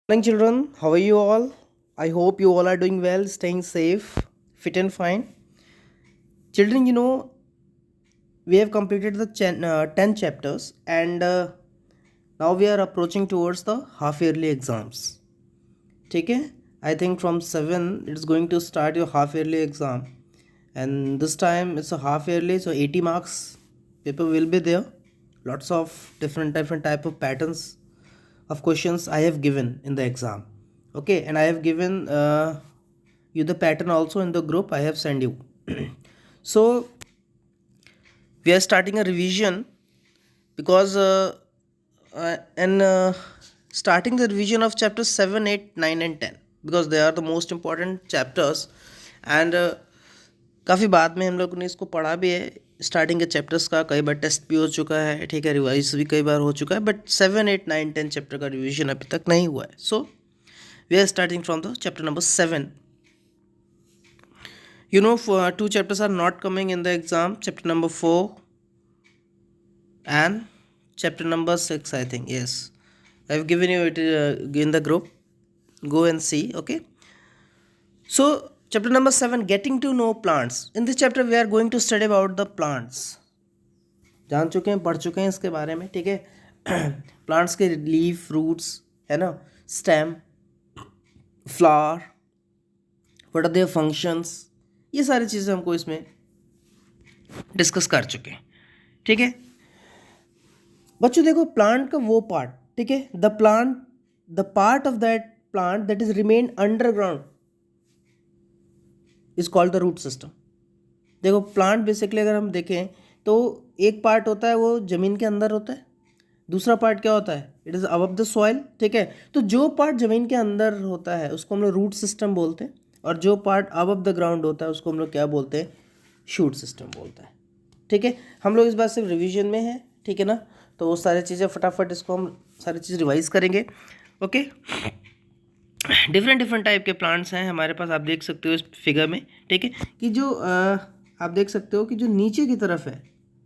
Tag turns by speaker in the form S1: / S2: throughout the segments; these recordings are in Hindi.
S1: Morning, children. How are you all? I hope you all are doing well, staying safe, fit, and fine. Children, we have completed the 10 chapters and now we are approaching towards the half yearly exams. Okay? I think from 7 it's going to start your half yearly exam, and this time it's a half yearly, so 80 marks paper will be there. Lots of different type of patterns of questions I have given in the exam. Okay, and I have given you the pattern also in the group I have sent you. So we are starting a revision because and starting the revision of chapters 7, 8, 9 and 10 because they are the most important chapters, and काफ़ी बाद में हम लोग ने इसको पढ़ा भी है. स्टार्टिंग के चैप्टर्स का कई बार टेस्ट भी हो चुका है, ठीक है, रिवाइज भी कई बार हो चुका है, बट 7, 8, 9, 10 चैप्टर का रिविजन अभी तक नहीं हुआ है. So we are starting from the chapter number 7. Two chapters are not coming in the exam, chapter number 4 and chapter number 6, I think. Yes, I have given you it in the group. Go and see. Okay, so chapter number 7, getting to know plants. In this chapter we are going to study about the plants. जान चुके हैं, पढ़ चुके हैं इसके बारे में, ठीक है. प्लांट्स के लीफ, रूट्स, है ना, stem, flower, what are their functions, ये सारी चीज़ें हमको इसमें डिस्कस कर चुके हैं, ठीक है. बच्चों देखो, प्लांट का वो पार्ट, ठीक है, the part of that plant that is remain underground is called the root system. देखो, प्लांट बेसिकली अगर हम देखें तो एक पार्ट होता है वो ज़मीन के अंदर होता है, दूसरा पार्ट क्या होता है, it is above the soil, ठीक है. तो जो पार्ट ज़मीन के अंदर होता है उसको हम लोग रूट सिस्टम बोलते हैं, और जो पार्ट अबव द ग्राउंड होता है उसको हम लोग क्या बोलते हैं, शूट सिस्टम बोलते हैं, ठीक है. हम लोग इस बार सिर्फ रिवीजन में हैं, ठीक है ना, तो वो सारी चीज़ें फटाफट इसको हम सारी चीज़ रिवाइज करेंगे. ओके, डिफरेंट टाइप के प्लांट्स हैं हमारे पास, आप देख सकते हो इस फिगर में, ठीक है, कि जो आप देख सकते हो कि जो नीचे की तरफ है,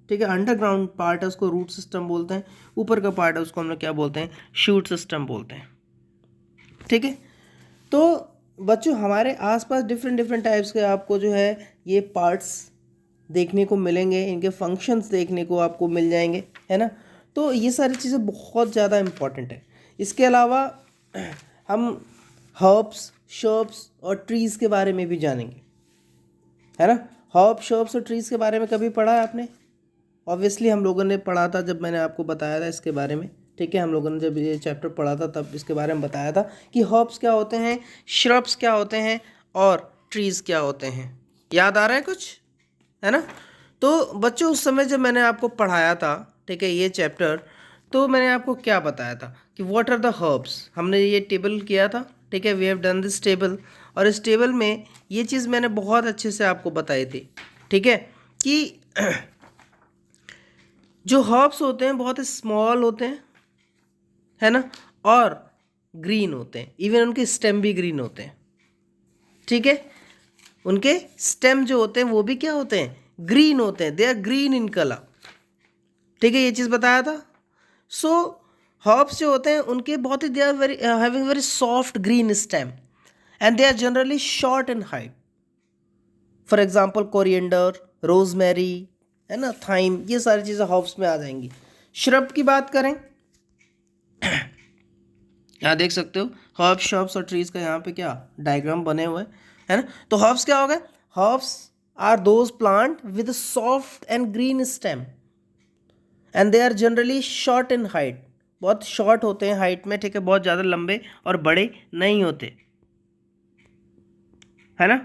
S1: ठीक है, अंडरग्राउंड पार्ट है उसको रूट सिस्टम बोलते हैं, ऊपर का पार्ट है उसको हम लोग क्या बोलते हैं, शूट सिस्टम बोलते हैं, ठीक है. तो बच्चों हमारे आसपास डिफरेंट टाइप्स के आपको जो है ये पार्ट्स देखने को मिलेंगे, इनके फंक्शंस देखने को आपको मिल जाएंगे, है ना. तो ये सारी चीज़ें बहुत ज़्यादा इम्पॉर्टेंट है. इसके अलावा हम हर्ब्स, शर्ब्स और ट्रीज़ के बारे में भी जानेंगे, है ना. हर्ब, शर्ब्स और ट्रीज़ के बारे में कभी पढ़ा है आपने? ऑब्वियसली हम लोगों ने पढ़ा था जब मैंने आपको बताया था इसके बारे में, ठीक है. हम लोगों ने जब ये चैप्टर पढ़ा था तब इसके बारे में बताया था कि हर्ब्स क्या होते हैं, श्रब्स क्या होते हैं और ट्रीज़ क्या होते हैं. याद आ रहा है कुछ, है ना. तो बच्चों उस समय जब मैंने आपको पढ़ाया था, ठीक है, ये चैप्टर, तो मैंने आपको क्या बताया था कि व्हाट आर द हर्ब्स. हमने ये टेबल किया था, ठीक है, we have done this table, और इस टेबल में ये चीज़ मैंने बहुत अच्छे से आपको बताई थी, ठीक है, कि जो हर्ब्स होते हैं बहुत ही स्मॉल होते हैं, है ना, और ग्रीन होते हैं, इवन उनके स्टेम भी ग्रीन होते हैं, ठीक है. उनके स्टेम जो होते हैं वो भी क्या होते हैं, ग्रीन होते हैं, they are green in colour, ठीक है, ये चीज़ बताया था. सो हर्ब्स जो होते हैं उनके बहुत ही, they are very having very soft green stem and they are generally short in height. For example coriander, rosemary, है ना, थाइम, ये सारी चीज़ें हर्ब्स में आ जाएंगी. श्रब की बात करें, यहाँ देख सकते हो हर्ब्स, श्रब्स और ट्रीज का यहाँ पे क्या डायग्राम बने हुए हैं, है ना. तो हर्ब्स क्या हो गए, herbs are those plant with soft and green stem and they are generally short in height. बहुत शॉर्ट होते हैं हाइट में, ठीक है, बहुत ज़्यादा लंबे और बड़े नहीं होते, है ना.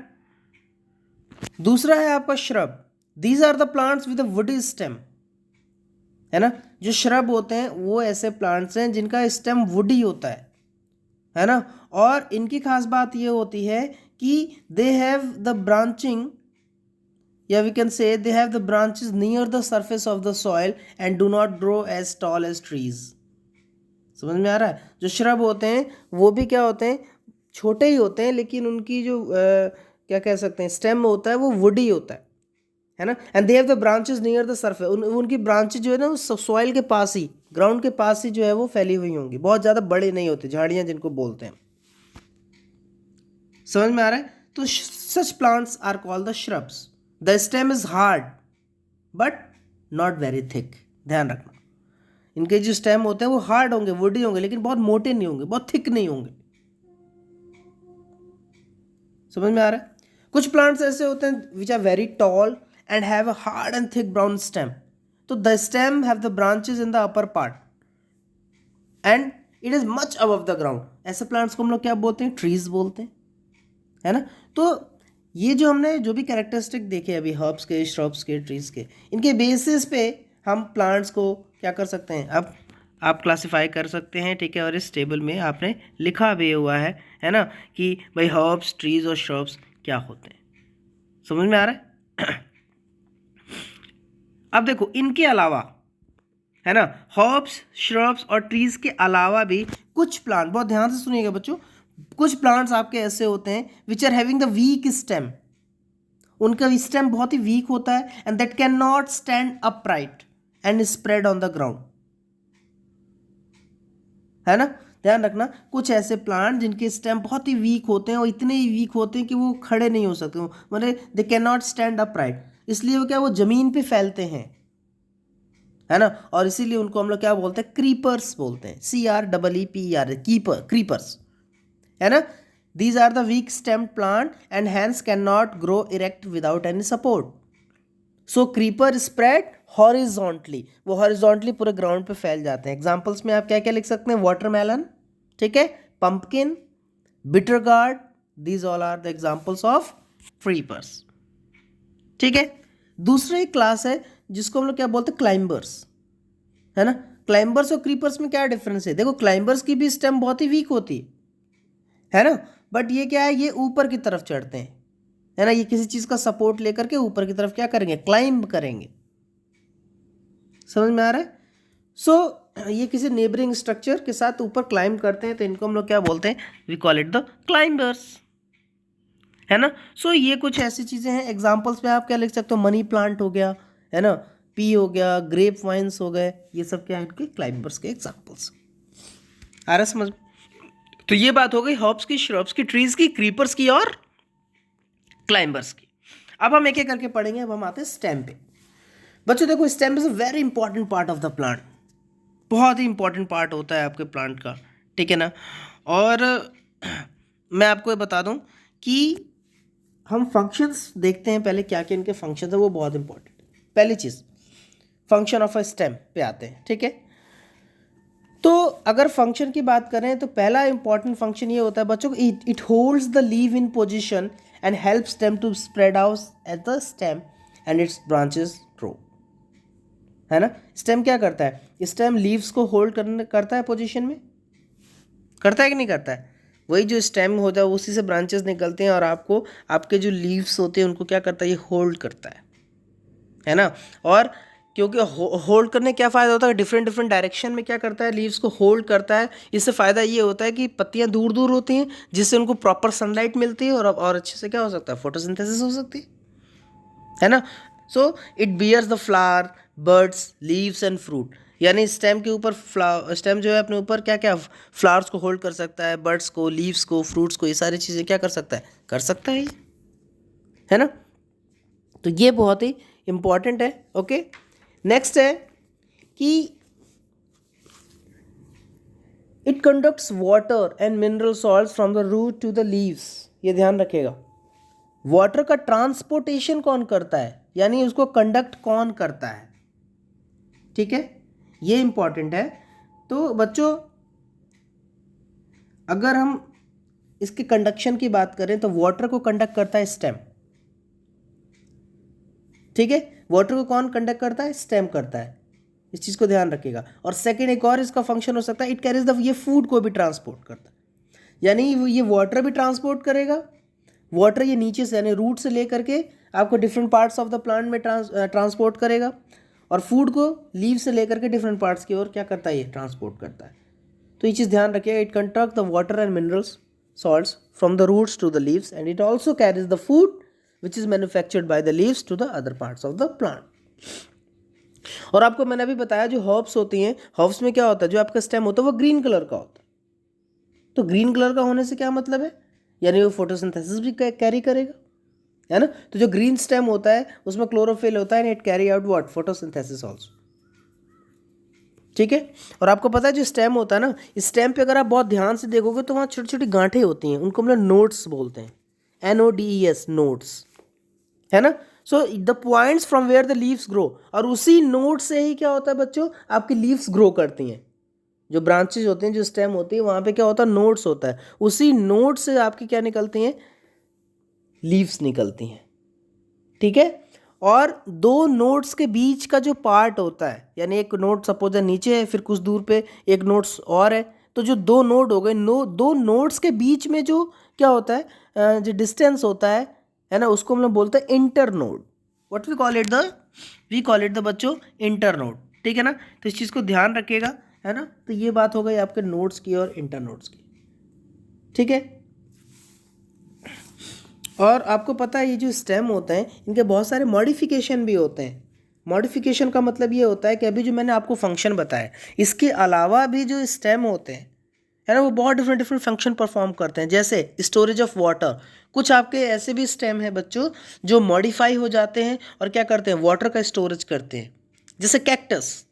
S1: दूसरा है आपका shrub. These are the plants with woody stem, है ना. जो श्रब होते हैं वो ऐसे प्लांट्स हैं जिनका स्टेम वुडी होता है ना. और इनकी खास बात ये होती है कि दे हैव द ब्रांचिंग, या we can say they have the branches near the surface of the soil and do not grow as tall as trees. समझ में आ रहा है. जो श्रब होते हैं वो भी क्या होते हैं, छोटे ही होते हैं, लेकिन उनकी जो क्या कह सकते हैं, स्टेम होता है वो वुडी होता है ना. And they have the branches near the surface, उनकी ब्रांचेस जो है ना सॉइल के पास ही ग्राउंड के पास ही जो है वो फैली हुई होंगी, बहुत ज़्यादा बड़े नहीं होते, झाड़ियाँ जिनको बोलते हैं। समझ में आ रहा है? तो such plants are called the shrubs. The stem is hard but not very thick. ध्यान रखना, इनके जो स्टेम होते हैं वो हार्ड होंगे, वुडी होंगे, लेकिन बहुत मोटे नहीं होंगे, बहुत थिक नहीं होंगे। समझ में आ रहा है? कुछ प्लांट्स ऐसे होते हैं which are very tall and have a hard and thick brown stem. तो the stem have the branches in the upper part and it is much above the ground. ऐसे प्लांट्स को हम लोग क्या बोलते हैं? ट्रीज बोलते हैं, है ना? तो ये जो हमने जो भी कैरेक्टरिस्टिक देखे अभी हर्ब्स के, श्रब्स के, ट्रीज के, इनके बेसिस पे हम प्लांट्स को क्या कर सकते हैं, अब आप क्लासिफाई कर सकते हैं, ठीक है? और इस टेबल में आपने लिखा भी हुआ है ना, कि भाई हर्ब्स, ट्रीज और श्रब्स क्या होते हैं। समझ में आ रहा है? अब देखो, इनके अलावा, है ना, हर्ब्स, श्रब्स और ट्रीज के अलावा भी कुछ प्लांट, बहुत ध्यान से सुनिएगा बच्चों, कुछ प्लांट्स आपके ऐसे होते हैं which are having the weak stem. उनका स्टेम बहुत ही वीक होता है and that can not stand upright and spread on the ground, है ना? ध्यान रखना, कुछ ऐसे प्लांट जिनके स्टेम बहुत ही वीक होते हैं और इतने ही वीक होते हैं कि वो खड़े नहीं हो सकते, मतलब they can not stand upright, इसलिए वो क्या, वो जमीन पे फैलते हैं, है ना? और इसीलिए उनको हम लोग क्या बोलते हैं? क्रीपर्स बोलते हैं। CREEPER, कीपर, क्रीपर्स, है ना? These are the weak stemmed plant and hence cannot grow erect without any support. So creeper spread horizontally, वो horizontally पूरे ग्राउंड पे फैल जाते हैं। एग्जाम्पल्स में आप क्या क्या लिख सकते हैं? वाटरमेलन, ठीक है, pumpkin, bitter gourd, these all are the examples of creepers, ठीक है? दूसरी क्लास है जिसको हम लोग क्या बोलते हैं? क्लाइंबर्स, है ना? क्लाइंबर्स और क्रीपर्स में क्या डिफरेंस है? देखो, क्लाइंबर्स की भी स्टेम बहुत ही वीक होती है ना, बट ये क्या है, ये ऊपर की तरफ चढ़ते हैं, है ना? ये किसी चीज़ का सपोर्ट लेकर के ऊपर की तरफ क्या करेंगे? क्लाइंब करेंगे। समझ में आ रहा है? सो ये किसी नेबरिंग स्ट्रक्चर के साथ ऊपर क्लाइंब करते हैं, तो इनको हम लोग क्या बोलते हैं? We call it the climbers, है ना? सो ये कुछ ऐसी चीज़ें हैं। एग्जाम्पल्स में आप क्या लिख सकते हो? मनी प्लांट हो गया, है ना, पी हो गया, ग्रेप वाइन्स हो गए, ये सब क्या है? इनके क्लाइंबर्स के एग्जाम्पल्स। आ रहा समझ? तो ये बात हो गई हर्ब्स की, श्रब्स की, ट्रीज की, क्रीपर्स की और क्लाइंबर्स की। अब हम एक एक करके पढ़ेंगे। अब हम आते हैं स्टेम पे। बच्चों देखो, stem is a very important part of the plant, बहुत ही इंपॉर्टेंट पार्ट होता है आपके प्लांट का, ठीक है ना? और मैं आपको ये बता दूं कि हम फंक्शंस देखते हैं पहले, क्या क्या इनके फंक्शंस है, वो बहुत इंपॉर्टेंट है। पहली चीज़, फंक्शन ऑफ अ स्टेम पे आते हैं, ठीक है? तो अगर फंक्शन की बात करें तो पहला इंपॉर्टेंट फंक्शन ये होता है बच्चों, it holds the leave in position and helps them to spread out at the stem and its branches grow, है ना? स्टेम क्या करता है? स्टेम लीव्स को होल्ड करता है पोजीशन में, करता है कि नहीं करता है? वही जो स्टेम होता है उसी से ब्रांचेस निकलते हैं और आपको, आपके जो लीव्स होते हैं उनको क्या करता है? ये होल्ड करता है ना? और क्योंकि होल्ड करने क्या फ़ायदा होता है? डिफरेंट डिफरेंट डायरेक्शन में क्या करता है? लीव्स को होल्ड करता है। इससे फ़ायदा ये होता है कि पत्तियां दूर दूर होती हैं, जिससे उनको प्रॉपर सनलाइट मिलती है और अच्छे से क्या हो सकता है? फोटोसिंथेसिस हो सकती है ना? So it bears the flower, birds, leaves and fruit. यानी स्टेम के ऊपर, स्टेम जो है अपने ऊपर क्या क्या फ्लावर्स को होल्ड कर सकता है, बर्ड्स को, लीव्स को, फ्रूट्स को, ये सारी चीज़ें क्या कर सकता है? कर सकता है ना? तो ये बहुत ही इंपॉर्टेंट है। ओके, नेक्स्ट है कि it conducts water and mineral salts from the root to the leaves. ये ध्यान रखिएगा, वाटर का ट्रांसपोर्टेशन कौन करता है, यानी उसको कंडक्ट कौन करता है, ठीक है? ये इंपॉर्टेंट है। तो बच्चों अगर हम इसके कंडक्शन की बात करें तो वाटर को कंडक्ट करता है स्टेम, ठीक है? वाटर को कौन कंडक्ट करता है? स्टेम करता है। इस चीज़ को ध्यान रखिएगा। और सेकंड एक और इसका फंक्शन हो सकता है, इट कैरीज द, ये फूड को भी ट्रांसपोर्ट करता है, यानी ये वाटर भी ट्रांसपोर्ट करेगा। वाटर ये नीचे से, यानी रूट से लेकर के आपको different parts of the plant में ट्रांसपोर्ट करेगा, और फूड को लीव से लेकर के डिफरेंट पार्ट्स की ओर क्या करता है? ये ट्रांसपोर्ट करता है। तो ये चीज़ ध्यान रखिएगा, it conduct the water and minerals salts from the roots to the leaves, and it also carries the food which is manufactured by the leaves to the other parts of the plant. और आपको मैंने अभी बताया जो हर्ब्स होती हैं, हर्ब्स में क्या होता है, जो आपका स्टेम होता है वो ग्रीन कलर का होता है। तो ग्रीन कलर का होने से क्या मतलब है, यानी वो फोटोसिंथेसिस भी कैरी करेगा, है ना। तो जो ग्रीन स्टेम होता है उसमें क्लोरोफिल होता है, it carry out what, photosynthesis also, ठीक है। और आपको पता है जो स्टेम होता है ना, इस स्टेम पे अगर आप बहुत ध्यान से देखोगे तो वहाँ छोटी छोटी गांठें होती हैं, उनको हम लोग नोड्स बोलते हैं, NODES, नोड्स, है ना। So the points from where the leaves grow, और उसी नोड से ही क्या होता है बच्चों, आपकी लीव्स ग्रो करती हैं। जो ब्रांचेज होते हैं, जो स्टेम होती है, वहाँ पे क्या होता है, नोड्स होता है, उसी नोड से आपकी क्या निकलती हैं, लीव्स निकलती हैं, ठीक है। और दो नोड्स के बीच का जो पार्ट होता है, यानी एक नोड सपोज नीचे है, फिर कुछ दूर पे एक नोड्स और है, तो जो दो नोड हो गए, दो नोड्स के बीच में जो क्या होता है, जो डिस्टेंस होता है ना, उसको हम लोग बोलते हैं internode. What we call it the बच्चों इंटर नोड, ठीक है ना। तो इस चीज़ को ध्यान रखिएगा, है ना। तो ये बात हो गई आपके नोड्स की और इंटर नोड्स की, ठीक है। और आपको पता है ये जो स्टेम होते हैं इनके बहुत सारे मॉडिफिकेशन भी होते हैं। मॉडिफिकेशन का मतलब ये होता है कि अभी जो मैंने आपको फंक्शन बताया, इसके अलावा भी जो स्टेम होते हैं, है ना, वो बहुत डिफरेंट डिफरेंट फंक्शन परफॉर्म करते हैं। जैसे स्टोरेज ऑफ वाटर, कुछ आपके ऐसे भी स्टेम है बच्चों जो मॉडिफाई हो जाते हैं और क्या करते हैं, वाटर का स्टोरेज करते हैं। जैसे कैक्टस,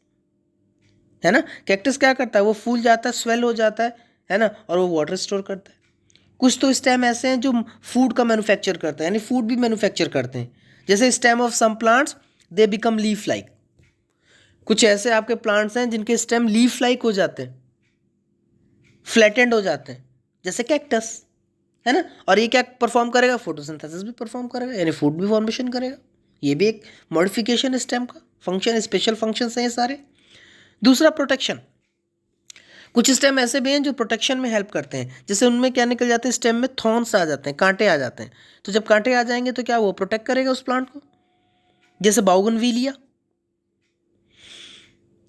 S1: है ना, कैक्टस क्या करता है, वो फूल जाता है, स्वेल हो जाता है ना, और वो वाटर स्टोर करता है। कुछ तो स्टेम ऐसे हैं जो फूड का मैन्युफैक्चर करते हैं, यानी फूड भी मैन्युफैक्चर करते हैं। जैसे stem of some plants they become leaf like, कुछ ऐसे आपके प्लांट्स हैं जिनके स्टेम लीफ लाइक हो जाते हैं, फ्लैटेंड हो जाते हैं, जैसे कैक्टस, है ना। और ये क्या परफॉर्म करेगा, फोटोसिंथेसिस भी परफॉर्म करेगा, यानी फूड भी फॉर्मेशन करेगा। ये भी एक मॉडिफिकेशन स्टेम का फंक्शन, स्पेशल फंक्शन हैं ये सारे। दूसरा प्रोटेक्शन, कुछ स्टेम ऐसे भी हैं जो प्रोटेक्शन में हेल्प करते हैं। जैसे उनमें क्या निकल जाते हैं, स्टेम में थॉर्न्स आ जाते हैं, कांटे आ जाते हैं। तो जब कांटे आ जाएंगे तो क्या वो प्रोटेक्ट करेगा उस प्लांट को, जैसे बाउगनविलिया,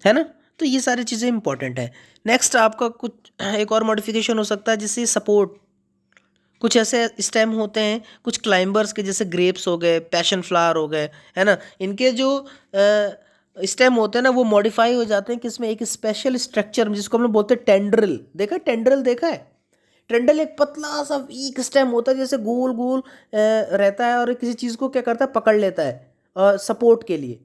S1: है ना। तो ये सारी चीज़ें इंपॉर्टेंट है। नेक्स्ट आपका कुछ एक और मॉडिफिकेशन हो सकता है, जिससे सपोर्ट, कुछ ऐसे स्टेम होते हैं कुछ क्लाइंबर्स के, जैसे ग्रेप्स हो गए, पैशन फ्लावर हो गए, है ना, इनके जो स्टेम होते हैं ना, वो मॉडिफाई हो जाते हैं किसमें, एक स्पेशल स्ट्रक्चर में, जिसको हम लोग बोलते हैं टेंड्रिल। देखा है टेंड्रिल, देखा है। टेंड्रिल एक पतला सा वीक स्टेम होता है, जैसे गोल गोल रहता है, और किसी चीज़ को क्या करता है, पकड़ लेता है सपोर्ट के लिए।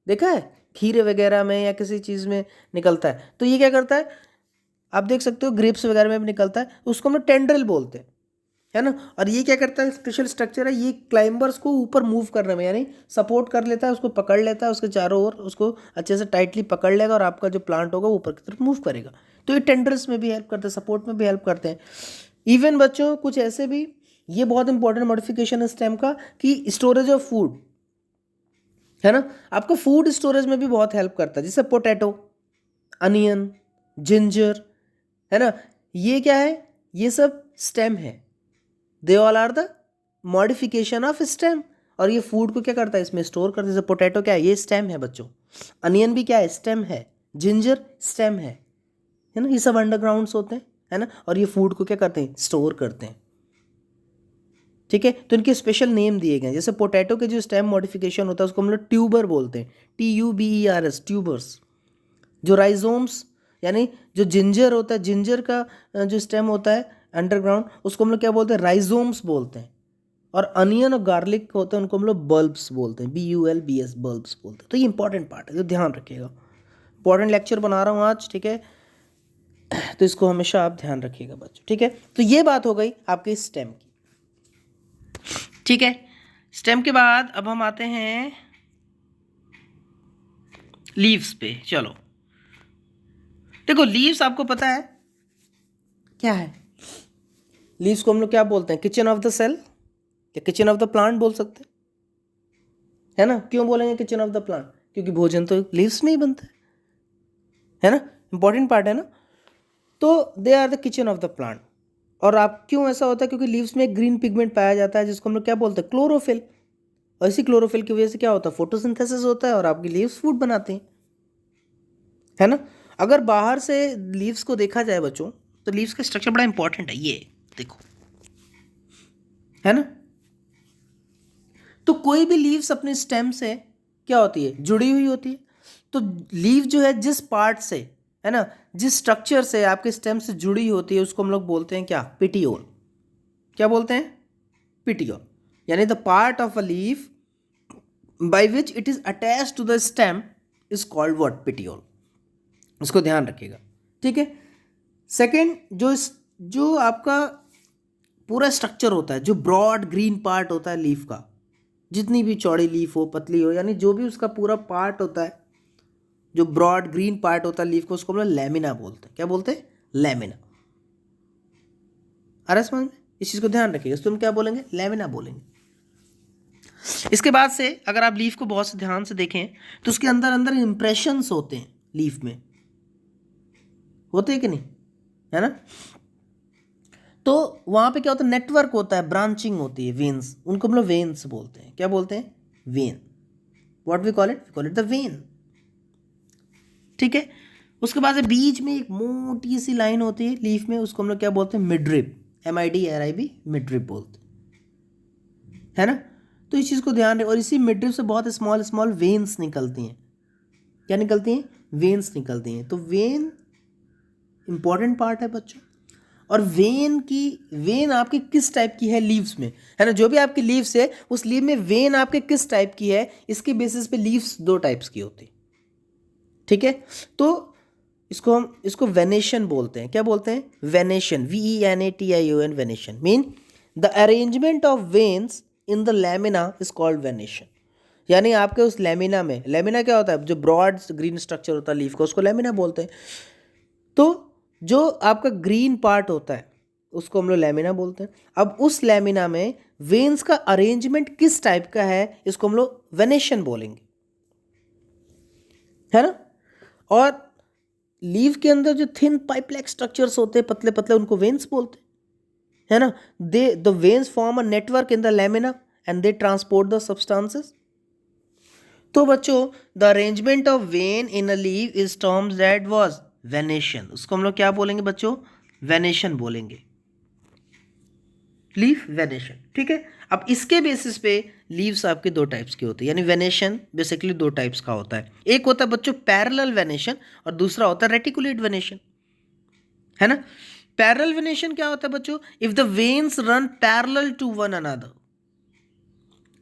S1: देखा है, खीरे वगैरह में या किसी चीज़ में निकलता है, तो ये क्या करता है, आप देख सकते हो ग्रेप्स वगैरह में भी निकलता है, उसको हम लोग टेंड्रिल बोलते हैं, है ना। और ये क्या करता है, स्पेशल स्ट्रक्चर है, ये क्लाइंबर्स को ऊपर मूव करने में, यानी सपोर्ट कर लेता है, उसको पकड़ लेता है, उसके चारों ओर उसको अच्छे से टाइटली पकड़ लेगा, और आपका जो प्लांट होगा ऊपर की तरफ मूव करेगा। तो ये टेंडर्स में भी हेल्प करते हैं, सपोर्ट में भी हेल्प करते हैं। इवन बच्चों कुछ ऐसे भी, ये बहुत इंपॉर्टेंट मॉडिफिकेशन है स्टेम का, कि स्टोरेज ऑफ फूड, है ना, आपको फूड स्टोरेज में भी बहुत हेल्प करता है। जैसे पोटैटो, अनियन, जिंजर, है ना, ये क्या है, ये सब स्टेम है। They all are the modification of stem. और ये फूड को क्या करता है, इसमें स्टोर करता है। जैसे पोटैटो क्या है, ये स्टेम है बच्चों। अनियन भी क्या है, स्टेम है। जिंजर स्टेम है ना, ये सब अंडरग्राउंड्स होते हैं, है ना, और ये फूड को क्या करते हैं, स्टोर करते हैं, ठीक है। तो इनके स्पेशल नेम दिए गए हैं। जैसे पोटैटो के जो स्टेम मॉडिफिकेशन होता है उसको हम लोग ट्यूबर बोलते हैं, TUBERS, ट्यूबर्स। जो राइजोम्स, यानी जो जिंजर होता है, जिंजर का जो स्टेम होता है अंडरग्राउंड, उसको हम लोग क्या बोलते हैं, राइजोम्स बोलते हैं। और अनियन और गार्लिक होते हैं, उनको हम लोग बल्ब्स बोलते हैं, BULBS, बल्ब्स बोलते हैं। तो ये इंपॉर्टेंट पार्ट है, जो ध्यान रखिएगा। इंपॉर्टेंट लेक्चर बना रहा हूँ आज, ठीक है, तो इसको हमेशा आप ध्यान रखिएगा बच्चों, ठीक है। तो ये बात हो गई आपकी स्टेम की, ठीक है। स्टेम के बाद अब हम आते हैं लीव्स पे। चलो देखो, लीव्स आपको पता है क्या है, लीव्स को हम लोग क्या बोलते हैं, किचन ऑफ द सेल या किचन ऑफ द प्लांट बोल सकते हैं, है ना। क्यों बोलेंगे किचन ऑफ द प्लांट, क्योंकि भोजन तो लीव्स में ही बनता है ना, इंपॉर्टेंट पार्ट है ना। तो they are the kitchen of the plant. और आप क्यों ऐसा होता है, क्योंकि लीव्स में एक ग्रीन पिगमेंट पाया जाता है, जिसको हम लोग क्या बोलते हैं, क्लोरोफिल। और इसी क्लोरोफिल की वजह से क्या होता है, फोटोसिंथेसिस होता है, और आपकी लीव्स फूड बनाते हैं, है ना। अगर बाहर से लीव्स को देखा जाए बच्चों, तो लीव्स का स्ट्रक्चर बड़ा इंपॉर्टेंट है, ये देखो, है ना। तो कोई भी लीव्स अपने स्टेम से क्या होती है, जुड़ी हुई होती है। तो लीफ जो है जिस पार्ट से, है ना, जिस स्ट्रक्चर से आपके स्टेम से जुड़ी होती है उसको हम लोग बोलते हैं क्या? पिटियोल। क्या बोलते हैं? पिटियोल। यानी the part of a leaf by which it is attached to the stem is called what? Petiole. इसको ध्यान रखिएगा, ठीक है। सेकेंड, जो आपका पूरा स्ट्रक्चर होता है, जो ब्रॉड ग्रीन पार्ट होता है लीफ का, जितनी भी चौड़ी लीफ हो, पतली हो, यानी जो भी उसका पूरा पार्ट होता है, जो ब्रॉड ग्रीन पार्ट होता है लीफ को, उसको हम लोग लैमिना बोलते हैं। क्या बोलते हैं? लैमिना। आ रहा है समझ में? इस चीज़ को ध्यान रखिएगा। तुम क्या बोलेंगे? लैमिना बोलेंगे। इसके बाद से अगर आप लीफ को बहुत से ध्यान से देखें तो उसके अंदर अंदर इंप्रेशंस होते हैं लीफ में, होते हैं कि नहीं, है ना? तो वहां पे क्या होता है? नेटवर्क होता है, ब्रांचिंग होती है, वेन्स, उनको हम लोग वेन्स बोलते हैं। क्या बोलते हैं? Vein. What we call it the vein, ठीक है। उसके बाद से बीच में एक मोटी सी लाइन होती है लीफ में, उसको हम लोग क्या बोलते हैं? मिडरिब। MIDRIB, मिडरिब बोलते हैं, है ना? तो इस चीज़ को ध्यान रहे। और इसी मिडरिब से बहुत स्मॉल स्मॉल वेन्स निकलती हैं। क्या निकलती हैं? वेन्स निकलती हैं। तो वेन इंपॉर्टेंट पार्ट है बच्चों। और वेन आपकी किस टाइप की है लीव्स में, है ना? जो भी आपकी लीव्स है उस लीव में वेन आपके किस टाइप की है, इसके बेसिस पे लीव्स दो टाइप्स की होती, ठीक है। तो इसको वेनेशन बोलते हैं। क्या बोलते हैं? Venation. VENATION, venation mean the arrangement of veins in the lamina is called venation. यानी आपके उस लैमिना में, लैमिना क्या होता है? जो ब्रॉड ग्रीन स्ट्रक्चर होता है लीफ का, उसको लैमिना बोलते हैं। तो जो आपका ग्रीन पार्ट होता है उसको हम लोग लैमिना बोलते हैं। अब उस लैमिना में वेन्स का अरेंजमेंट किस टाइप का है, इसको हम लोग वेनेशन बोलेंगे, है ना? और लीव के अंदर जो थिन पाइप लाइक स्ट्रक्चर्स होते हैं, पतले पतले, उनको वेन्स बोलते हैं, है ना? The veins form a network in the lamina and they transport the substances. तो बच्चों, the arrangement of when in a leave is terms that was venation. उसको हम लोग क्या बोलेंगे बच्चों? वेनेशन बोलेंगे। लीफ वेनेशन, ठीक है। अब इसके बेसिस पे लीव्स आपके दो टाइप्स की होती है, यानी वेनेशन बेसिकली दो टाइप्स का होता है। एक होता है बच्चों पैरेलल वेनेशन और दूसरा होता है रेटिकुलेट वेनेशन, है ना? पैरेलल वेनेशन क्या होता है बच्चों? If the veins run parallel to one another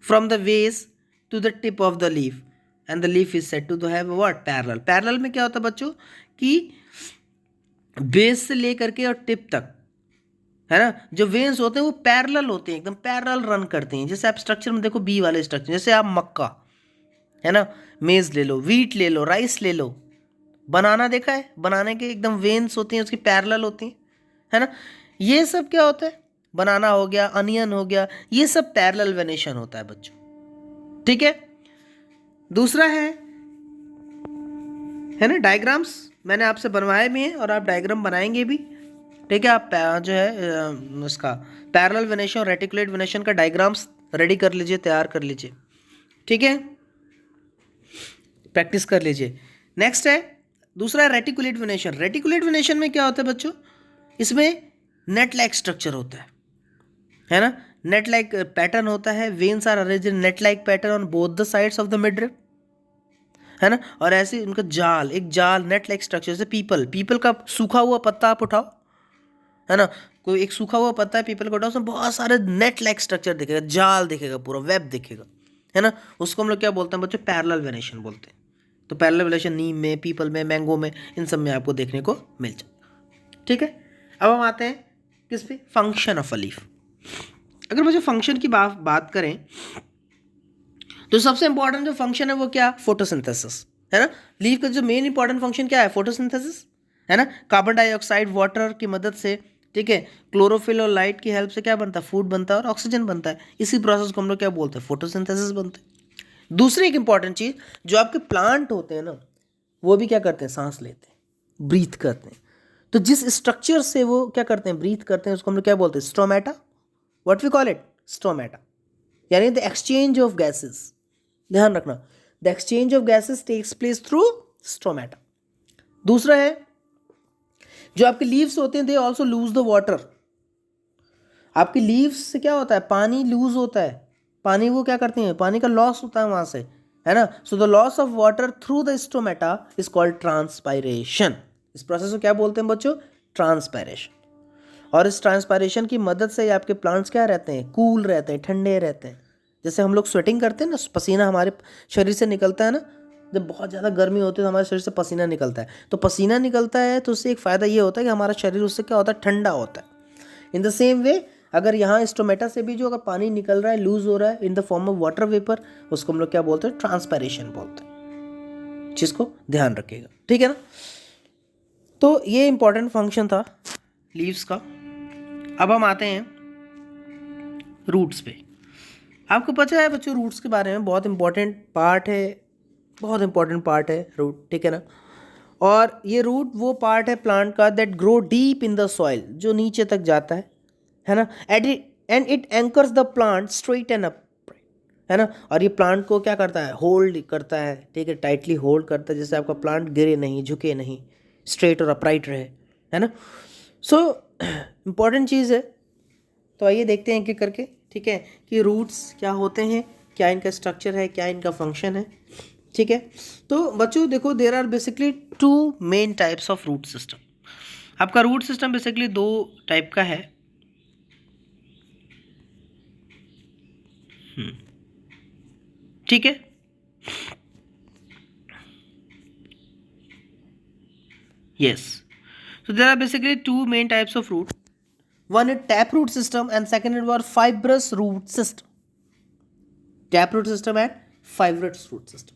S1: from the base to the tip of the leaf and the leaf is said to have what? Parallel. Parallel में क्या होता है बच्चों कि बेस से लेकर के और टिप तक, है ना, जो वेन्स होते हैं वो पैरेलल होते हैं, एकदम पैरेलल रन करते हैं। जैसे आप स्ट्रक्चर में देखो, बी वाले स्ट्रक्चर, जैसे आप मक्का, है ना, मेज ले लो, वीट ले लो, राइस ले लो, बनाना देखा है? बनाने के एकदम वेन्स होती हैं, उसकी पैरेलल होती हैं, है ना? ये सब क्या होता है? बनाना हो गया, अनियन हो गया, ये सब पैरेलल वेनेशन होता है बच्चों, ठीक है। दूसरा है ना, डायग्राम्स मैंने आपसे बनवाए भी हैं और आप डायग्राम बनाएंगे भी, ठीक है। आप जो है उसका पैरेलल वेनेशन और रेटिकुलेट वेनेशन का डायग्राम्स रेडी कर लीजिए, तैयार कर लीजिए, ठीक है, प्रैक्टिस कर लीजिए। नेक्स्ट है दूसरा, रेटिकुलेट वेनेशन। रेटिकुलेट वेनेशन में क्या होता है बच्चों? इसमें नेट लाइक स्ट्रक्चर होता है ना? नेट लाइक पैटर्न होता है। Veins are arranged in net like pattern on both the sides of the midrib, है ना? और ऐसे उनका जाल, एक जाल नेट लाइक स्ट्रक्चर, जैसे पीपल का सूखा हुआ पत्ता आप उठाओ, है ना, कोई एक सूखा हुआ पत्ता है पीपल का, उठाओ, उसमें बहुत सारे नेट लाइक स्ट्रक्चर दिखेगा, जाल दिखेगा, पूरा वेब दिखेगा, है ना? उसको हम लोग क्या बोलते हैं बच्चों? पैरेलल वेनेशन बोलते हैं। तो पैरेलल वेनेशन नीम में, पीपल में, मैंगो में, इन सब में आपको देखने को मिल जाए, ठीक है। अब हम आते हैं किस पे? Function of a leaf. अगर मुझे फंक्शन की बात करें तो सबसे इंपॉर्टेंट जो फंक्शन है वो क्या? फोटोसिंथेसिस, है ना? लीफ का जो मेन इंपॉर्टेंट फंक्शन क्या है? फोटोसिंथेसिस, है ना? कार्बन डाइऑक्साइड वाटर की मदद से, ठीक है, क्लोरोफिल और लाइट की हेल्प से क्या बनता है? फूड बनता है और ऑक्सीजन बनता है। इसी प्रोसेस को हम लोग क्या बोलते हैं? फोटोसिंथेसिस बनते हैं। दूसरी एक इंपॉर्टेंट चीज, जो आपके प्लांट होते हैं ना, वो भी क्या करते हैं? सांस लेते हैं, ब्रीथ करते हैं। तो जिस स्ट्रक्चर से वो क्या करते हैं? ब्रीथ करते हैं, उसको हम लोग क्या बोलते हैं? Stomata. What we call it? Stomata. यानी द एक्सचेंज ऑफ गैसेस, ध्यान रखना, the exchange of gases takes place through stomata. दूसरा है, जो आपके लीव्स होते हैं, they also lose the water. आपकी लीव्स से क्या होता है? पानी लूज होता है, पानी वो क्या करती हैं? पानी का लॉस होता है वहां से, है ना। So the loss of water through the stomata is called transpiration. इस प्रोसेस को क्या बोलते हैं बच्चों? ट्रांसपायरेशन। और इस ट्रांसपायरेशन की मदद से आपके प्लांट्स क्या रहते हैं? कूल रहते हैं, ठंडे रहते हैं। जैसे हम लोग स्वेटिंग करते हैं ना, पसीना हमारे शरीर से निकलता है ना, जब बहुत ज़्यादा गर्मी होती है तो हमारे शरीर से पसीना निकलता है। तो पसीना निकलता है तो उससे एक फ़ायदा ये होता है कि हमारा शरीर उससे क्या होता है? ठंडा होता है। इन द सेम वे अगर यहाँ स्टोमेटा से भी जो अगर पानी निकल रहा है, लूज हो रहा है in the form of water vapour, उसको हम लोग क्या बोलते हैं? ट्रांसपायरेशन बोलते हैं। जिसको ध्यान रखिएगा, ठीक है ना। तो ये इंपॉर्टेंट फंक्शन था लीव्स का। अब हम आते हैं रूट्स पे। आपको पता है बच्चों रूट्स के बारे में? बहुत इंपॉर्टेंट पार्ट है, बहुत इंपॉर्टेंट पार्ट है रूट, ठीक है ना। और ये रूट वो पार्ट है प्लांट का that grow deep in the soil, जो नीचे तक जाता है ना। And it anchors the plant straight and up, है ना। और ये प्लांट को क्या करता है? होल्ड करता है, ठीक है, टाइटली होल्ड करता है, जिससे आपका प्लांट गिरे नहीं, झुके नहीं, स्ट्रेट और अपराइट रहे, है ना। सो इम्पॉर्टेंट चीज़ है। तो आइए देखते हैं कि करके, ठीक है, कि रूट्स क्या होते हैं, क्या इनका स्ट्रक्चर है, क्या इनका फंक्शन है, ठीक है। तो बच्चों देखो, there are basically two main types of root system. आपका रूट सिस्टम बेसिकली दो टाइप का है। ठीक है। Yes, so there are basically two main types of root. One is taproot system and second is what? Fibrous root system. Taproot system and fibrous root system.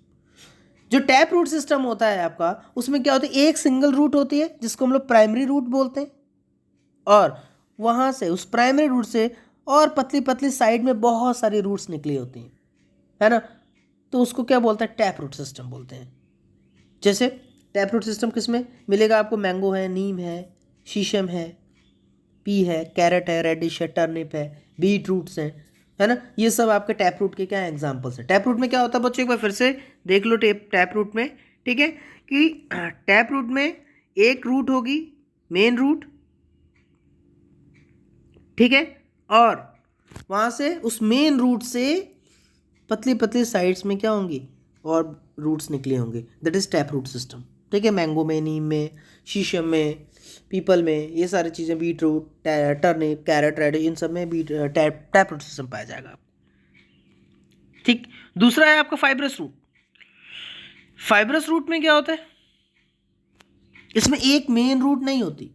S1: जो टैप रूट सिस्टम होता है आपका, उसमें क्या होता है? एक सिंगल रूट होती है जिसको हम लोग प्राइमरी रूट बोलते हैं, और वहां से उस प्राइमरी रूट से और पतली पतली साइड में बहुत सारी रूट्स निकली होती हैं, है ना। तो उसको क्या बोलते हैं? टैप रूट सिस्टम बोलते हैं। जैसे टैप रूट सिस्टम किसमें मिलेगा आपको? मैंगो है, नीम है, शीशम है, पी है, कैरेट है, रेडिश है, टर्निप है, बीट रूट्स हैं, है ना। ये सब आपके टैप रूट के क्या एग्जांपल्स हैं। टैप रूट में क्या होता है बच्चों? एक बार फिर से देख लो टैप रूट में, ठीक है, कि टैप रूट में एक रूट होगी, मेन रूट, ठीक है, और वहाँ से उस मेन रूट से पतली पतली साइड्स में क्या होंगी? और रूट्स निकले होंगे, that is tap root system, ठीक है। मैंगो में, नीम में, शीशम में, पीपल में, ये सारी चीज़ें, beetroot, turnip, carrot, radish, इन सब में टैप रूट सिस्टम पाया जाएगा, ठीक। दूसरा है आपका फाइब्रस रूट। फाइब्रस रूट में क्या होता है? इसमें एक मेन रूट नहीं होती,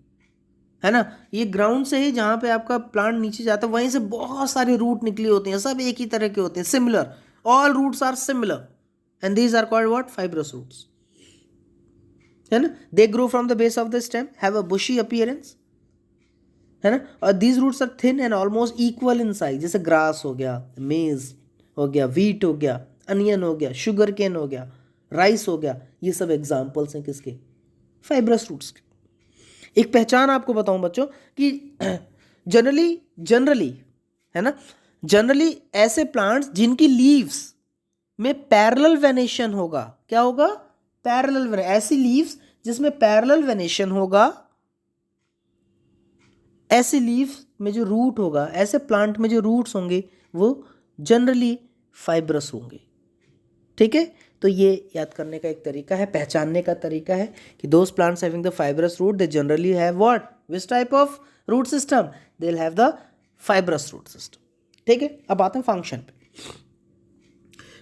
S1: है ना। ये ग्राउंड से ही जहाँ पे आपका प्लांट नीचे जाता है वहीं से बहुत सारे रूट निकली होती हैं, सब एक ही तरह के होते हैं, similar, all roots are similar and these are called what? Fibrous roots, है ना। They grow from the base of the stem, have a bushy appearance, है ना। और these roots are thin and almost equal in size. जैसे ग्रास हो गया, मेज हो गया, वीट हो गया, अनियन हो गया, शुगर केन हो गया, राइस हो गया, ये सब एग्जाम्पल्स हैं किसके? फाइब्रस रूट्स के। एक पहचान आपको बताऊं बच्चों कि जनरली है ना, जनरली ऐसे प्लांट्स जिनकी लीव्स में पैरेलल वेनेशन होगा, क्या होगा? Parallel venation. ऐसी लीव्स जिसमें पैरेलल वेनेशन होगा, ऐसे लीव्स में जो रूट होगा, ऐसे प्लांट में जो रूट्स होंगे वो जनरली फाइब्रस होंगे, ठीक है। तो ये याद करने का एक तरीका है, पहचानने का तरीका है कि those plants having the fibrous root they generally have what? Which type of root system? They will have the fibrous root system, ठीक है। अब आते हैं फंक्शन पे।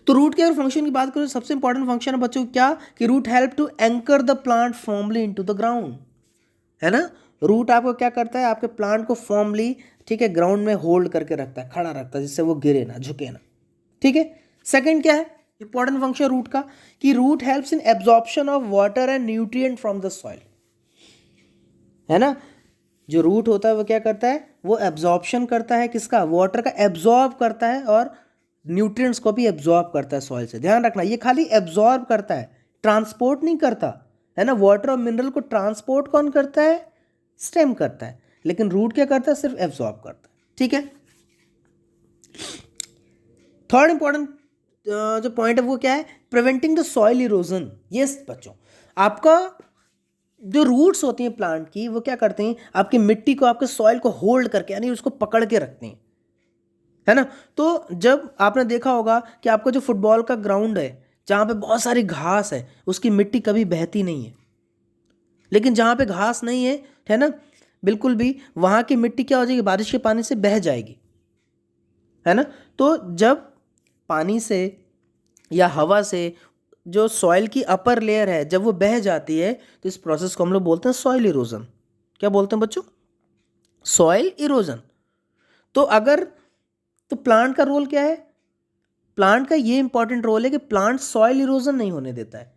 S1: तो रूट के अगर फंक्शन की बात करें, सबसे इंपॉर्टेंट फंक्शन है बच्चों क्या? कि root help to anchor the plant formally into the ground, है ना। रूट आपको क्या करता है? आपके प्लांट को फॉर्मली, ठीक है, ग्राउंड में होल्ड करके रखता है, खड़ा रखता है, जिससे वो गिरे ना, झुके ना, ठीक है। सेकंड क्या है इंपॉर्टेंट फंक्शन रूट का? कि root helps in absorption of water and nutrient from the soil, है ना। जो रूट होता है वो क्या करता है? वो एब्जॉर्प्शन करता है किसका? वाटर का एब्जॉर्ब करता है, और न्यूट्रिएंट्स को भी एब्जॉर्ब करता है सॉइल से। ध्यान रखना, ये खाली एब्जॉर्ब करता है, ट्रांसपोर्ट नहीं करता, है ना। वाटर और मिनरल को ट्रांसपोर्ट कौन करता है? स्टेम करता है। लेकिन रूट क्या करता है? सिर्फ एब्जॉर्ब करता है, ठीक है। थर्ड इंपॉर्टेंट जो पॉइंट है वो क्या है? Preventing the soil erosion. Yes बच्चों, आपका जो रूट्स होती हैं प्लांट की, वो क्या करते हैं? आपकी मिट्टी को, आपके सॉइल को होल्ड करके, यानी उसको पकड़ के रखते हैं, है ना। तो जब आपने देखा होगा कि आपका जो फुटबॉल का ग्राउंड है, जहाँ पे बहुत सारी घास है उसकी मिट्टी कभी बहती नहीं है, लेकिन जहाँ पे घास नहीं है ना, बिल्कुल भी, वहाँ की मिट्टी क्या हो जाएगी, बारिश के पानी से बह जाएगी, है ना। तो जब पानी से या हवा से जो सॉइल की अपर लेयर है जब वो बह जाती है तो इस प्रोसेस को हम लोग बोलते हैं सॉइल इरोजन। क्या बोलते हैं बच्चों? Soil erosion. तो अगर, तो प्लांट का रोल क्या है? प्लांट का ये इंपॉर्टेंट रोल है कि प्लांट सॉइल इरोजन नहीं होने देता है।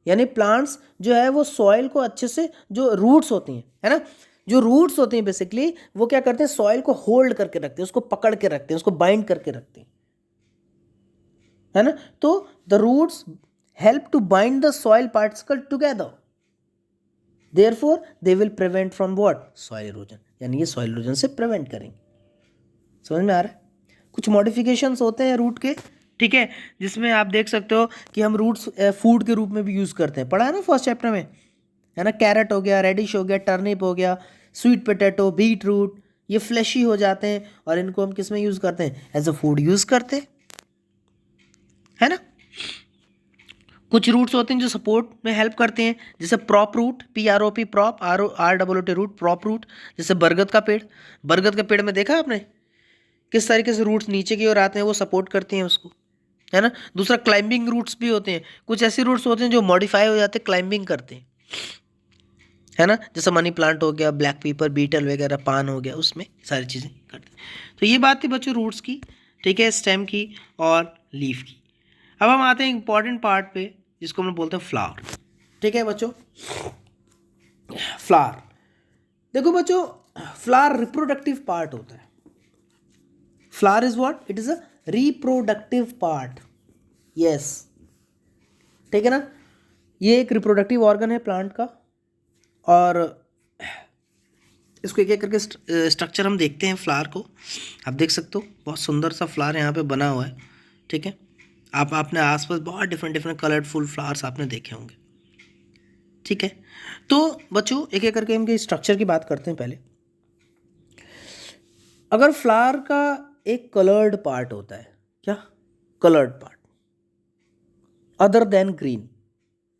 S1: यानी प्लांट्स जो है वो सॉइल को अच्छे से, जो रूट्स होती हैं, है ना, जो रूट्स होती हैं बेसिकली, वो क्या करते हैं, सॉइल को होल्ड करके रखते हैं, उसको पकड़ के रखते हैं, उसको बाइंड करके रखते हैं, है ना। तो the roots help to bind the soil particle together, therefore they will prevent from what, soil erosion. यानी ये सॉइल इरोजन से प्रिवेंट करेंगे। समझ में आ रहा है? कुछ मॉडिफिकेशंस होते हैं रूट के, ठीक है, जिसमें आप देख सकते हो कि हम रूट्स फूड के रूप में भी यूज़ करते हैं, पढ़ा है ना फर्स्ट चैप्टर में, है ना। कैरेट हो गया, रेडिश हो गया, टर्निप हो गया, स्वीट पोटैटो, बीट रूट, ये फ्लैशी हो जाते हैं और इनको हम किस में यूज़ करते हैं, एज अ फूड यूज़ करते हैं, है ना। कुछ रूट्स होते हैं जो सपोर्ट में हेल्प करते हैं, जैसे prop root, PROP, prop, ROOT root, prop root. जैसे बरगद का पेड़, बरगद के पेड़ में देखा आपने किस तरीके से रूट्स नीचे की ओर आते हैं, वो सपोर्ट करते हैं उसको, है ना। दूसरा क्लाइंबिंग रूट्स भी होते हैं, कुछ ऐसे रूट्स होते हैं जो मॉडिफाई हो जाते हैं, क्लाइंबिंग करते हैं, है ना। जैसे मनी प्लांट हो गया, ब्लैक पीपर, बीटल वगैरह, पान हो गया, उसमें सारी चीज़ें करते हैं। तो ये बात थी बच्चों रूट्स की, ठीक है, स्टेम की और लीफ की। अब हम आते हैं इंपॉर्टेंट पार्ट पे जिसको हम बोलते हैं फ्लावर, ठीक है बच्चों। फ्लावर, देखो बच्चों, फ्लावर रिप्रोडक्टिव पार्ट होता है। Flower is what, it is a reproductive part, yes, ठीक है ना। ये एक रिप्रोडक्टिव ऑर्गन है प्लांट का, और इसको एक एक करके स्ट्रक्चर हम देखते हैं फ्लावर को। आप देख सकते हो बहुत सुंदर सा फ्लावर यहाँ पे बना हुआ है, ठीक है। आप अपने आसपास बहुत डिफरेंट डिफरेंट कलरफुल फ्लावर्स आपने देखे होंगे, ठीक है। तो बच्चों एक एक करके इनके स्ट्रक्चर की बात करते हैं पहले। अगर फ्लावर का एक कलर्ड पार्ट होता है, क्या coloured part, other than green,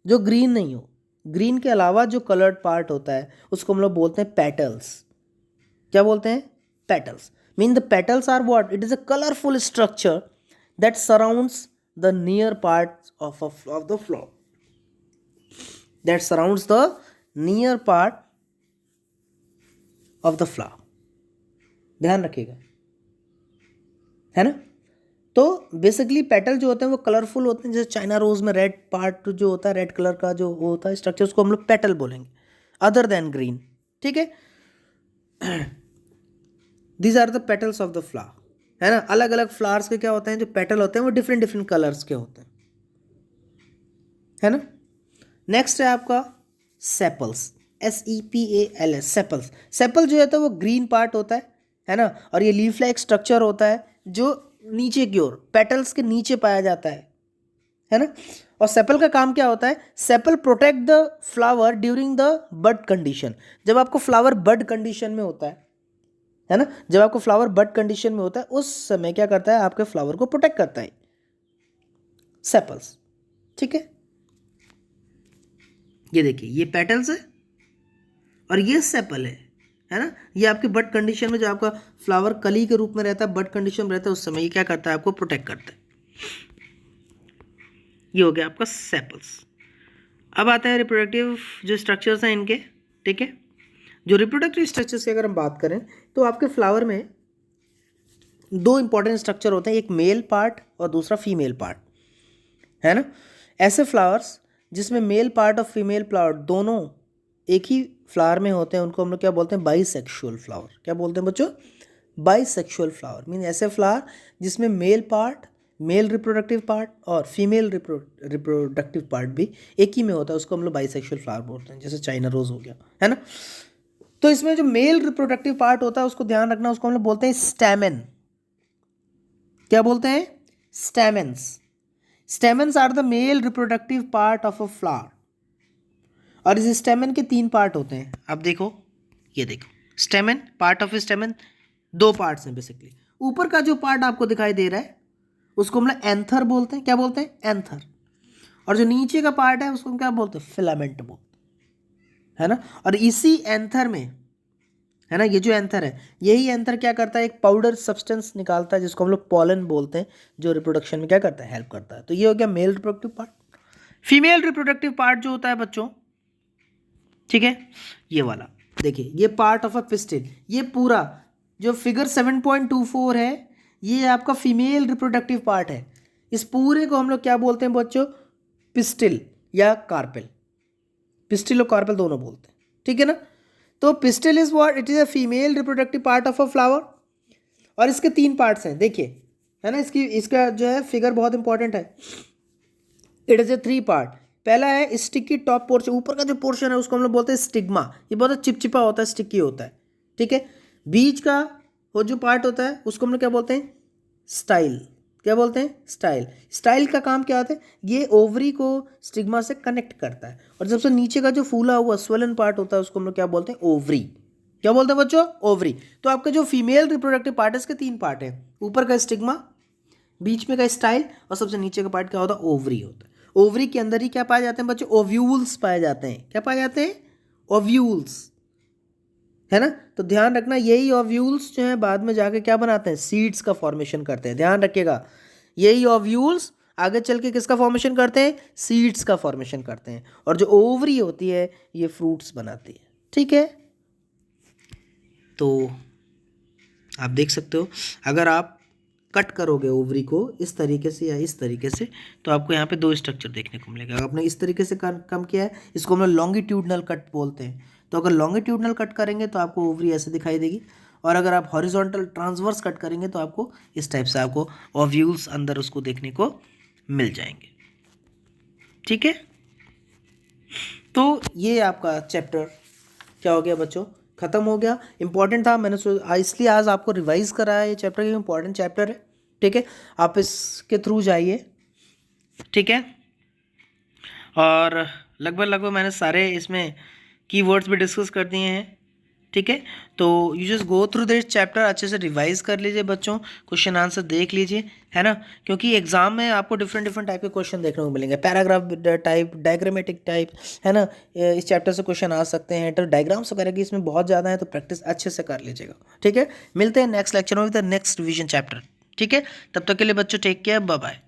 S1: जो ग्रीन नहीं हो, ग्रीन के अलावा जो कलर्ड पार्ट होता है उसको हम लोग बोलते हैं पेटल्स। क्या बोलते हैं? Petals. Mean the petals are what, it is a colourful structure that surrounds the near part of the flower, that surrounds the near part of the flower. ध्यान रखिएगा, है ना। तो बेसिकली पेटल जो होते हैं वो कलरफुल होते हैं, जैसे चाइना रोज में रेड पार्ट जो होता है, रेड कलर का जो होता है स्ट्रक्चर, उसको हम लोग पेटल बोलेंगे, अदर देन ग्रीन, ठीक है। These are the petals of the flower, है ना। अलग अलग फ्लावर्स के क्या होते हैं, जो पेटल होते हैं वो डिफरेंट डिफरेंट कलर्स के होते हैं, है ना। नेक्स्ट है आपका सेपल्स, SEPALS, सेपल्स। सेपल जो है तो वो ग्रीन पार्ट होता है ना, और ये लीफ लाइक स्ट्रक्चर होता है जो नीचे की ओर पेटल्स के नीचे पाया जाता है ना। और सेपल का काम क्या होता है, sepal protect the flower during the bud condition. जब आपको फ्लावर बड कंडीशन में होता है ना, जब आपको फ्लावर बड कंडीशन में होता है उस समय क्या करता है, आपके फ्लावर को प्रोटेक्ट करता है सेपल्स, ठीक है। ये देखिए ये पेटल्स है और ये सेपल है ना। ये आपके बड कंडीशन में, जो आपका फ्लावर कली के रूप में रहता है, बड कंडीशन में रहता है, उस समय ये क्या करता है, आपको प्रोटेक्ट करता है। ये हो गया आपका सेपल्स। अब आता है रिप्रोडक्टिव जो स्ट्रक्चर्स हैं इनके, ठीक है। जो रिप्रोडक्टिव स्ट्रक्चर्स की अगर हम बात करें तो आपके फ्लावर में दो इंपॉर्टेंट स्ट्रक्चर होते हैं, एक मेल पार्ट और दूसरा फीमेल पार्ट, है ना। ऐसे फ्लावर्स जिसमें मेल पार्ट और फीमेल फ्लावर दोनों एक ही फ्लावर में होते हैं उनको हम लोग क्या बोलते हैं, बाइसेक्सुअल फ्लावर। क्या बोलते हैं बच्चों? Bisexual flower. मीन ऐसे फ्लावर जिसमें male part, mail reproductive part और फीमेल रिप्रोडक्टिव पार्ट भी एक ही में होता है, उसको हम लोग बाइसेक्सुअल फ्लावर बोलते हैं, जैसे चाइना रोज हो गया, है ना। तो इसमें जो मेल रिप्रोडक्टिव पार्ट होता है उसको ध्यान रखना, उसको हम लोग बोलते हैं स्टैमेन। क्या बोलते हैं? Stamens. Stamens are the male reproductive part of a flower. और इस स्टेमन के 3 पार्ट होते हैं। अब देखो, ये देखो स्टेमन, पार्ट ऑफ स्टेमन 2 पार्ट्स हैं बेसिकली। ऊपर का जो पार्ट आपको दिखाई दे रहा है उसको हम लोग एंथर बोलते हैं। क्या बोलते हैं? एंथर। और जो नीचे का पार्ट है उसको हम क्या बोलते हैं, फिलामेंट बोलते हैं, है ना। और इसी एंथर में, है ना, ये जो एंथर है, यही एंथर क्या करता है, एक पाउडर सब्सटेंस निकालता है जिसको हम लोग पॉलन बोलते हैं, जो रिप्रोडक्शन में क्या करता है, हेल्प करता है। तो ये हो गया mail reproductive part. Female reproductive part जो होता है बच्चों, ठीक है, ये वाला देखिए, ये पार्ट ऑफ अ पिस्टिल, ये पूरा जो फिगर 7.24 है, ये आपका फीमेल रिप्रोडक्टिव पार्ट है। इस पूरे को हम लोग क्या बोलते हैं बच्चों, पिस्टिल या कार्पेल, पिस्टिल और कार्पेल दोनों बोलते हैं, ठीक है ना। तो pistil is what, it is a female reproductive part of a flower. और इसके 3 पार्ट्स हैं, देखिए, है ना, इसका जो है फिगर बहुत इंपॉर्टेंट है। It is a 3 part. पहला है स्टिकी टॉप पोर्शन, ऊपर का जो पोर्शन है उसको हम लोग बोलते हैं स्टिग्मा, ये बहुत चिपचिपा होता है, स्टिकी होता है, ठीक है। बीच का वो जो पार्ट होता है उसको हम लोग क्या बोलते हैं, स्टाइल, क्या बोलते हैं, स्टाइल। स्टाइल का काम क्या होता है, ये ओवरी को स्टिग्मा से कनेक्ट करता है। और सबसे नीचे का जो फूला हुआ स्वेलन पार्ट होता है उसको हम लोग क्या बोलते हैं, ओवरी। क्या बोलते हैं बच्चों, ओवरी। तो आपका जो फीमेल रिप्रोडक्टिव पार्ट है इसके 3 पार्ट है, ऊपर का स्टिग्मा, बीच में का स्टाइल, और सबसे नीचे का पार्ट क्या होता है, ओवरी होता है। ओवरी के अंदर ही क्या पाए जाते हैं बच्चों, ओव्यूल्स पाए जाते हैं। क्या पाए जाते हैं, ओव्यूल्स, है ना। तो ध्यान रखना, यही ओव्यूल्स जो है बाद में जाके क्या बनाते हैं, सीड्स का फॉर्मेशन करते हैं। ध्यान रखिएगा, यही ओव्यूल्स आगे चल के किसका फॉर्मेशन करते हैं, सीड्स का फॉर्मेशन करते हैं। और जो ओवरी होती है ये फ्रूट्स बनाती है, ठीक है। तो आप देख सकते हो, अगर आप कट करोगे ओवरी को इस तरीके से या इस तरीके से, तो आपको यहाँ पे 2 स्ट्रक्चर देखने को मिलेगा। अगर आपने इस तरीके से कम किया है, इसको हम लोग लॉन्गिट्यूडनल कट बोलते हैं। तो अगर लॉन्गिट्यूडनल कट करेंगे तो आपको ओवरी ऐसे दिखाई देगी, और अगर आप हॉरिजॉन्टल ट्रांसवर्स कट करेंगे तो आपको इस टाइप से आपको ओव्यूल्स अंदर उसको देखने को मिल जाएंगे, ठीक है। तो ये आपका चैप्टर क्या हो गया बच्चों, खत्म हो गया। इंपॉर्टेंट था, मैंने इसलिए आज आपको रिवाइज कराया, ये चैप्टर एक इंपॉर्टेंट चैप्टर है, ठीक है। आप इसके थ्रू जाइए, ठीक है। और लगभग मैंने सारे इसमें कीवर्ड्स भी डिस्कस कर दिए हैं, ठीक है। तो you just go through this chapter, अच्छे से रिवाइज कर लीजिए बच्चों, क्वेश्चन आंसर देख लीजिए, है ना। क्योंकि एग्जाम में आपको डिफरेंट टाइप के क्वेश्चन देखने को मिलेंगे, पैराग्राफ टाइप, डायग्रामेटिक टाइप, है ना। इस चैप्टर से क्वेश्चन आ सकते हैं, तो डायग्राम्स वगैरह की इसमें बहुत ज़्यादा है, तो प्रैक्टिस अच्छे से कर लीजिएगा, ठीक है। मिलते हैं नेक्स्ट लेक्चर में with the next revision chapter, ठीक है। तब तक के लिए बच्चों टेक केयर, बाय बाय।